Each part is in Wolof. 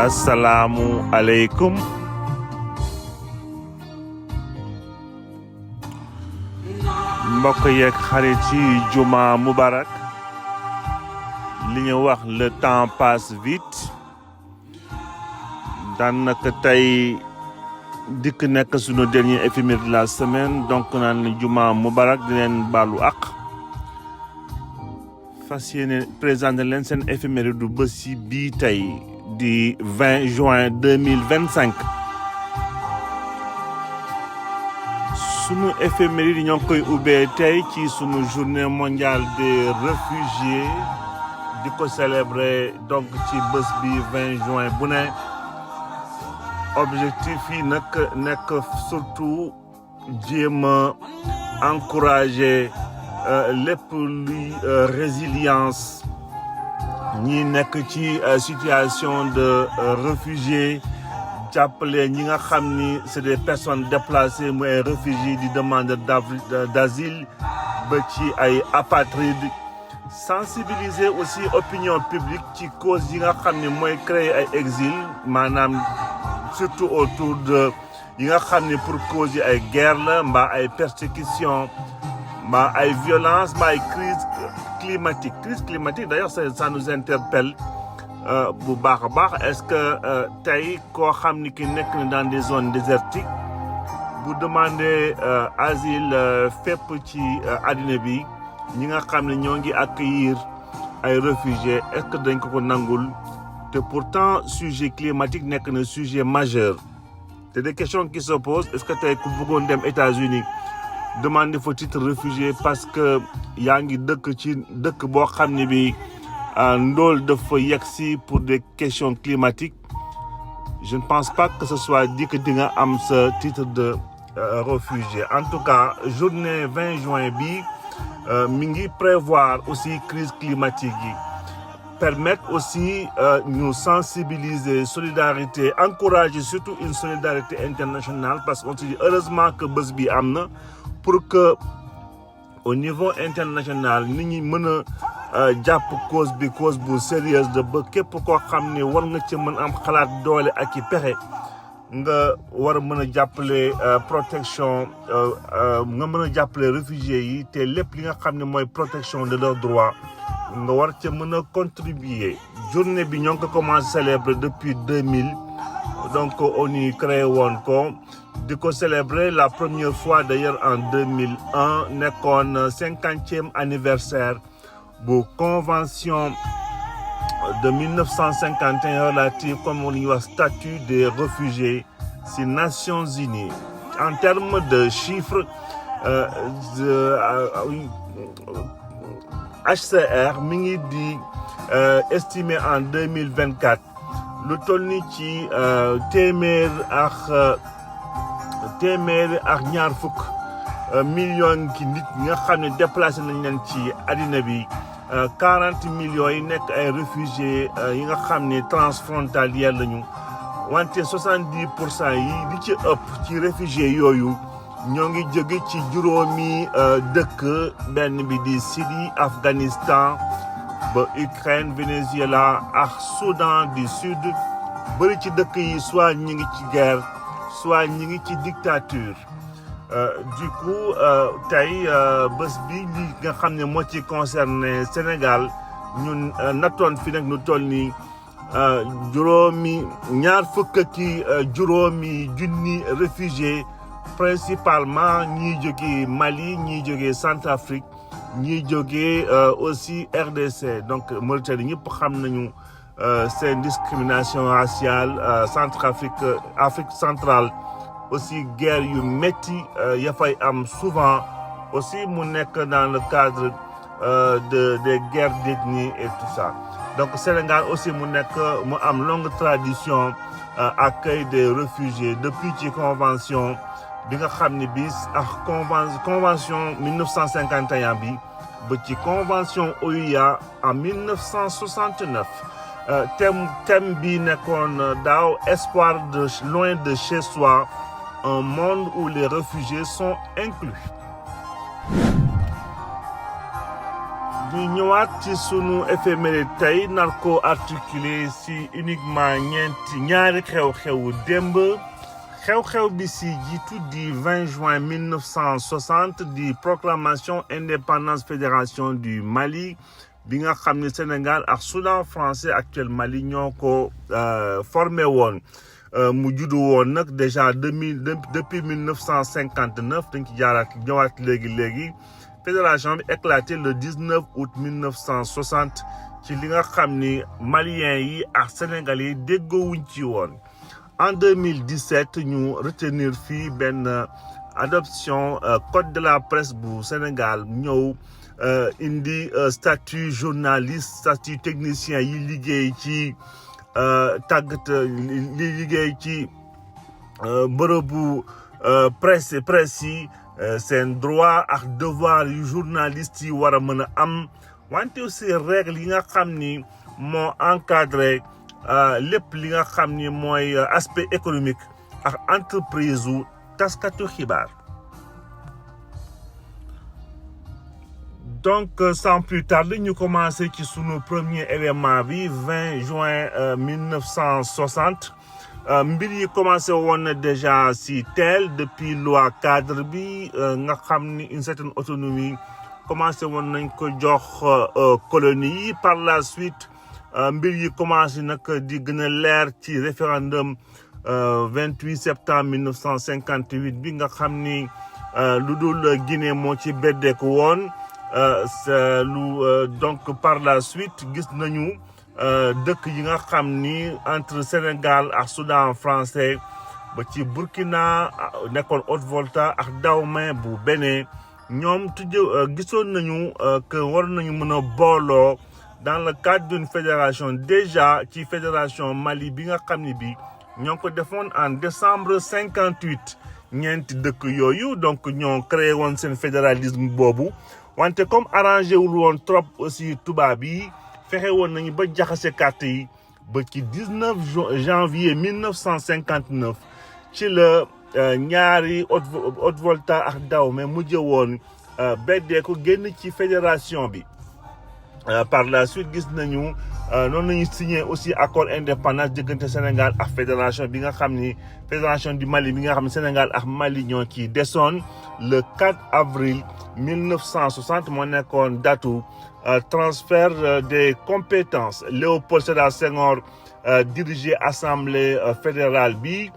Assalamu alaikum. Mbokk yeeg xarit yi Juma Mubarak. Li ñu wax le temps passe vite. Daanaka tey dikk nekk sunu dernier éphémère de la semaine donc naan ni Juma Mubarak di leen baalu àq. Fas yéene présenté leen seen éphémère du bés yi bii tey di 20 juin 2025. Sunu éphéméride ñoo ngi koy ubbee tey ci sunu journée mondiale des réfugiés di ko célébrer donc ci bés bi 20 juin bu ne. Objectif yi nag nekk surtout jéem a encourager lépp luy résilience ñi nekk ci situation de réfugiés jàppale ñi nga xam ni c'est des personnes déplacées muy ay réfugiés di demandeurs d'asile ba ci ay apatrides sensibiliser aussi opinion publique ci cause yi nga xam ni mooy créer ay exil maanaam surtout autour de yi nga xam ni pour cause yi ay guerre la mbaa ay persécution mbaa ay violence mbaa ay crise climatique d'ailleurs ça nous interpelle bu baax a baax est-ce que tey koo xam ni ki nekk na dans des zones désertiques bu demander asile fépp ci àddina bi ñi nga xam ne ñoo ngi accueillir ay réfugiés est-ce que dañ ko nangul te pourtant sujet climatique nekk na sujet majeur te des questions qui se posent est-ce que tey ku bëggoon dem États-Unis demander fa titre réfugié parce que yaa ngi dëkk ci dëkk boo xam ne bi ndool dafa yegsi pour des questions climatiques je ne pense pas que ce soit dit que di nga am sa titre de réfugié en tout cas journée 20 juin bi mi ngi prévoir aussi crise climatique yi permettre aussi ñu sensibiliser solidarité encourager surtout une solidarité internationale parce qu'on se dit heureusement que bés bi am na pour que au niveau international nit ñi mën a jàpp cause bu sérieuse de ba képp koo xam ne war nga ci mën am xalaat doole ak i pexe nga war a mën a jàppale protection nga mën a jàppale réfugiés yi te lépp li nga xam ne mooy protection de leurs droits nga war ca mën a contribuer journée bi ñoo ngi ko commencé célébrer depuis 2000 donc on y créé woon ko di ko célébrer la première fois d'ailleurs en 2001 nekkoon 50e anniversaire bu convention de 1951 relative comme on y wax statut des réfugiés ci Nations Unies en termes de chiffres HCR mi ngi di estimé en 2024 lu toll ni ci téeméer ak ñaar fukk millions ki nit ñi nga xam ne déplacé nañ leen ci àddina bi 40 millions yi nekk ay réfugiés yi nga xam ne transfrontaliers lañu wante 70% yi li ci ëpp ci réfugiés yooyu ñoo ngi jóge ci juróomi dëkk benn bi di Syrie Afghanistan ba Ukraine Venezuela ak Soudan du Sud bëri ci dëkk yi soit ñi ngi ci guerre soit ñi ngi ci dictature du coup tey bés bi li nga xam ne moo ci concerné Sénégal ñun nattoon fi nag nu toll nii ñaar fukk ki juróomi junni réfugiés principalement ñiy jógee Mali ñiy jógee Centrafrique ñiy jógee aussi RDC donc Mauritanie ñëpp xam nañu seen discrimination raciale Afrique centrale aussi guerre yu métti ya fay am souvent aussi mu nekk dans le cadre des guerres d'ethnie et tout ça donc Sénégal aussi mu am longue tradition accueil des réfugiés depuis ci convention bi nga xam ne bis ak convention 1951 bi ba ci convention OUA en 1969 thème bi nekkoon daaw espoir de loin de chez soi un monde où les réfugiés sont inclus ñu ñëwaat ci sunu éphéméride tey nar ko articulé si uniquement ñaari xew-xewu démb xew-xew bi si jiitu di 20 juin 1960 di proclamation indépendance fédération du Mali bi nga xam ne Sénégal ak Soudan français actuel Mali ñoo ko formé woon mu juddu woon nag déjà depuis 1959 dañ ci jaaraat ñëwaat léegi fédération bi éclaté le 19 août 1960 ci li nga xam ni maliens yi ak sénégalais yi déggoowuñ ci woon. En 2017 ñu retenir fii benn adoption code de la presse bu Sénégal ñëw indi statut journaliste statut technicien yi liggéey ci tàggat li liggéey ci bërëbu presse yi seen droit ak devoir yu journaliste yi war a mën a am wante aussi règle yi nga xam ni moo encadré lépp li nga xam ni mooy aspect économique ak entreprise u taskatu xibaar. Donc sans plus tarder ñu commencé ci sunu premier élément bi 20 juin 1960 mbir yi commencé woon na déjà si teel depuis loi cadre bi nga xam ni une certaine autonomie commencé woon nañ ko jox colonie yi. Par la suite mbir yi commencé nag di gën a leer ci référendum 28 septembre 1958 bi nga xam ni lu dul Guinée moo ci beddeeku woon donc par la suite gis nañu dëkk yi nga xam ni entre Sénégal ak Soudan français ba ci Burkina nekkoon Haute-Volta ak Dahomey bu Bénin ñoom gisoon nañu que war nañu mën a booloo dans le cadre d'une fédération déjà ci fédération Mali bi nga xam ni bi ñoo ko defoon en décembre 58 ñeenti dëkk yooyu donc ñoo créé woon seen fédéralisme boobu wante comme arrangé wul woon trop aussi tubaab yi fexe woon nañu ba jaxase carte yi ba ci 19 janvier 1959 ci la ñaari Haute-Volta ak Dahomey mujj woon beddee ko génn ci fédération bi. Par la suite gis nañu noonu nañu signé aussi accord indépendance diggante Sénégal ak fédération bi nga xam ni fédération du Mali bi nga xam ne Sénégal ak Mali ñoo ci desoon le 4 avril 1960 moo nekkoon datu transfert des compétences. Léopold Sédar Senghor dirigé assemblée fédérale bi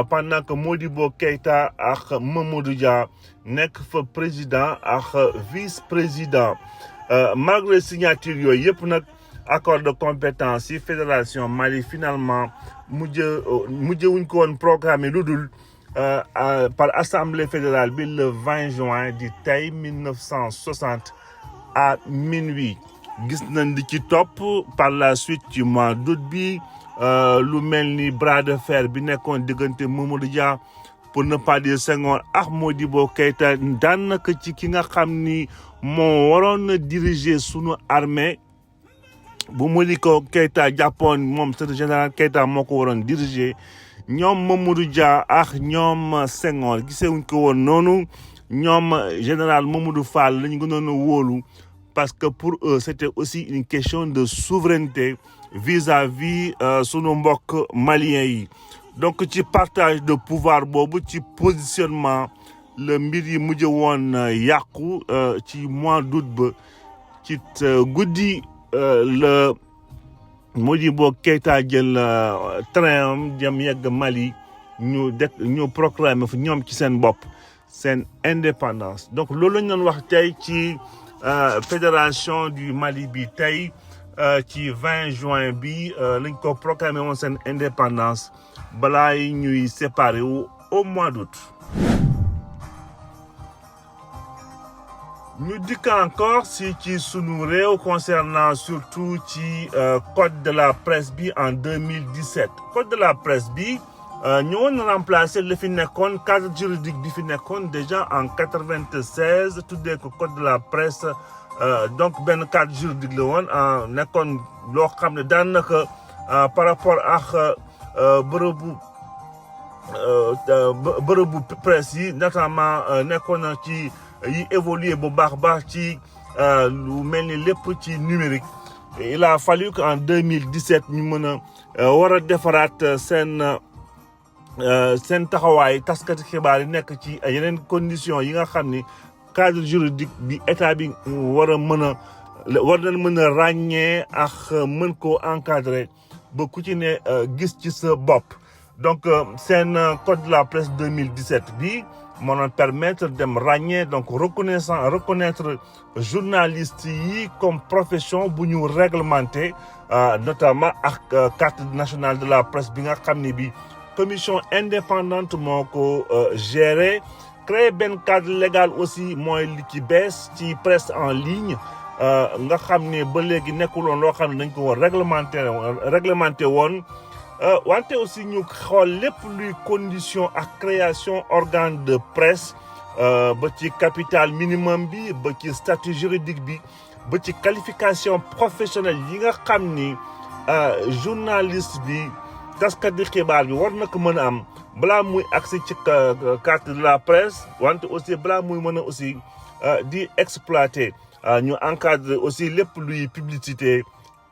pendant que Modibo Keïta ak Mamadou Dia nekk fa président ak vice-président. Malgré signature yooyu yëpp nag accord de compétence yi fédération Mali finalement mujj wuñ ko woon programmé lu dul par assemblée fédérale bi le 20 juin di tey 1960 à minuit. Gis nañ di ci topp par la suite ci mois d'août bi lu mel ni bras de fer bi nekkoon diggante Mamadou Dia pour ne pas dire Senghor ak Modibo Keïta daanaka ci ki nga xam ni moo waroon na diriger sunu armée bu Modibo Keïta jàppoon moom c'est le général Keïta moo ko waroon diriger ñoom Mamadou Dia ak ñoom Senghor gisewuñ ko woon noonu ñoom général Mamadou Fall lañu gënoon a wóolu parce que pour eux c'était aussi une question de souveraineté vis-à-vis sunu mbokk maliens yi. Donc ci partage de pouvoir boobu ci positionnement le mbir yi mujj woon yàqu ci mois d'août ba ci guddi le Modibo Keïta jël train am jëm yegg Mali ñu proclamer fa ñoom ci seen bopp seen indépendance. Donc loolu lañ doon wax tey ci fédération du Mali bi tey ci 20 juin bi lañ ko proclamer woon seen indépendance balaa yi ñuy séparé wu au mois d'août. ñu dikk encore ci sunu réew concernant surtout ci code de la presse bi en 2017 code de la presse bi ñëwoon remplacer li fi nekkoon cadre juridique bi fi nekkoon déjà en 96 tuddee ko code de la presse donc benn cadre juridique la woon nekkoon loo xam ne daanaka par rapport ak bërëbu presse yi notamment nekkoon na ci yi évolué bu baax ci lu mel ni lépp ci numérique il a fallu qu'en 2017 ñu mën a war a defaraat seen taxawaay taskati xibaar yi nekk ci yeneen conditions yi nga xam ni cadre juridique bi état bi war na mën a ràññee ak mën koo encadrer ba ku ci ne gis ci sa bopp. Donc seen code de la presse 2017 bi moo doon permettre dem ràññee donc reconnaître journalistes yi comme profession bu ñu réglementé notamment ak carte nationale de la presse bi nga xam ni bi commission indépendante moo ko géré. Créer benn cadre légal aussi mooy li ci bees ci presse en ligne nga xam ne ba léegi nekkuloon loo xam ne dañ ko war réglementé woon wante aussi ñu xool lépp luy condition ak création organe de presse ba ci capital minimum bi ba ci statut juridique bi ba ci qualification professionnelle yi nga xam ni journaliste bi taskat di xibaar bi war na ko mën a am balaa muy accès ci carte de la presse wante aussi balaa muy mën a aussi di exploiter ñu encadrer aussi lépp luy publicité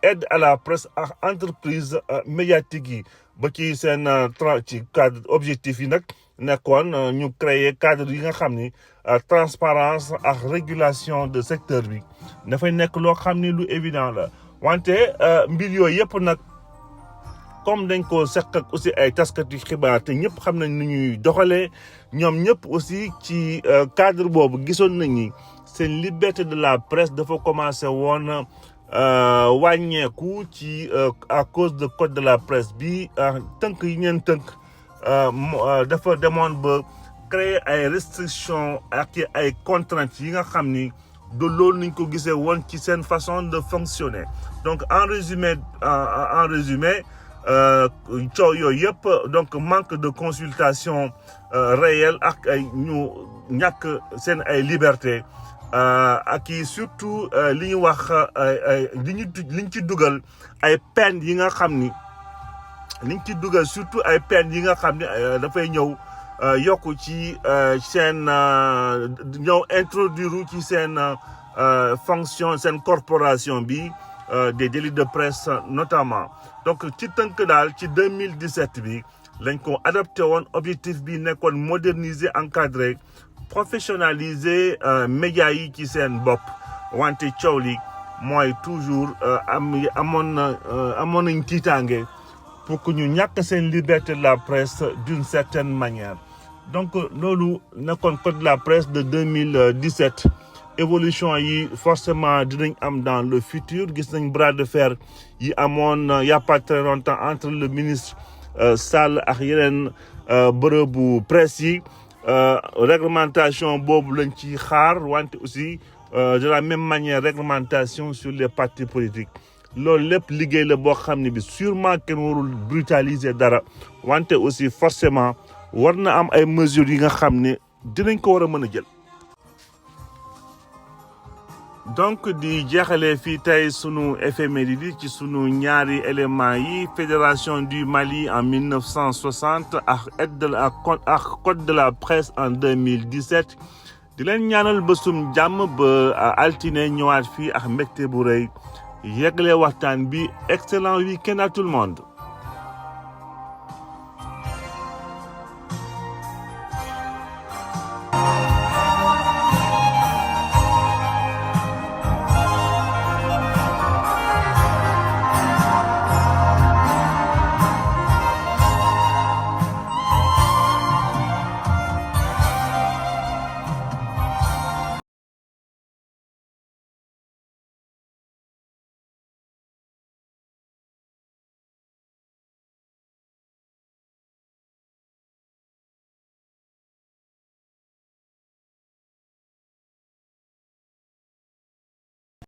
aide à la presse ak entreprise médiatique yi ba ci seen ci cadre objectif yi nag nekkoon ñu créer cadre yi nga xam ni transparence ak régulation de secteur bi dafay nekk loo xam ni lu évident la wante mbir yooyu yëpp nag comme dañ ko seq ak aussi ay taskati xibaar te ñëpp xam nañ ni ñuy doxalee ñoom ñëpp aussi ci cadre boobu gisoon nañ ni seen liberté de la presse dafa commencé woon wàññeeku ci à cause de code de la presse bi tënk yi ñeen tënk dafa demoon ba créer ay restrictions ak ay contraintes yi nga xam ni de loolu niñ ko gisee woon ci seen façon de fonctionner. Donc en résumé coow yooyu yëpp donc manque de consultation réelle ak ay ñu ñàkk seen ay liberté ak yi surtout li ñu wax liñ ci dugal ay peine yi nga xam ni liñ ci dugal surtout ay peine yi nga xam ni dafay ñëw yokku ci seen ñëw introduire ci seen fonction seen corporation bi des délits de presse notamment. Donc ci tënk daal ci 2017 bi lañ ko adopté woon objectif bi nekkoon moderniser encadrer professionnaliser médias yi ci seen bopp wante coow li mooy toujours amoon nañ tiitaange pour que ñu ñàkk seen liberté de la presse d'une certaine manière. Donc loolu nekkoon code de la presse de 2017 évolution yi forcément dinañ am dans le futur gis nañ bras de fer yi amoon y a pas très longtemps entre le ministre Sall ak yeneen bërëbu presse yi réglementation boobu lañ ci xaar wante aussi de la même manière réglementation sur les partis politiques loolu lépp liggéey la boo xam ne bi sûrement kenn warul brutaliser dara wante aussi forcément war na am ay mesures yi nga xam ne dinañ ko war a mën a jël. Donc di jeexalee fii tey sunu éphéméride ci sunu ñaari éléments yi fédération du Mali en 1960 ak code de la presse en 2017 di leen ñaanal bésum jàmm ba altine ñëwaat fii ak mbégte bu rëy yegle waxtaan bi excellent week-end à tout le monde.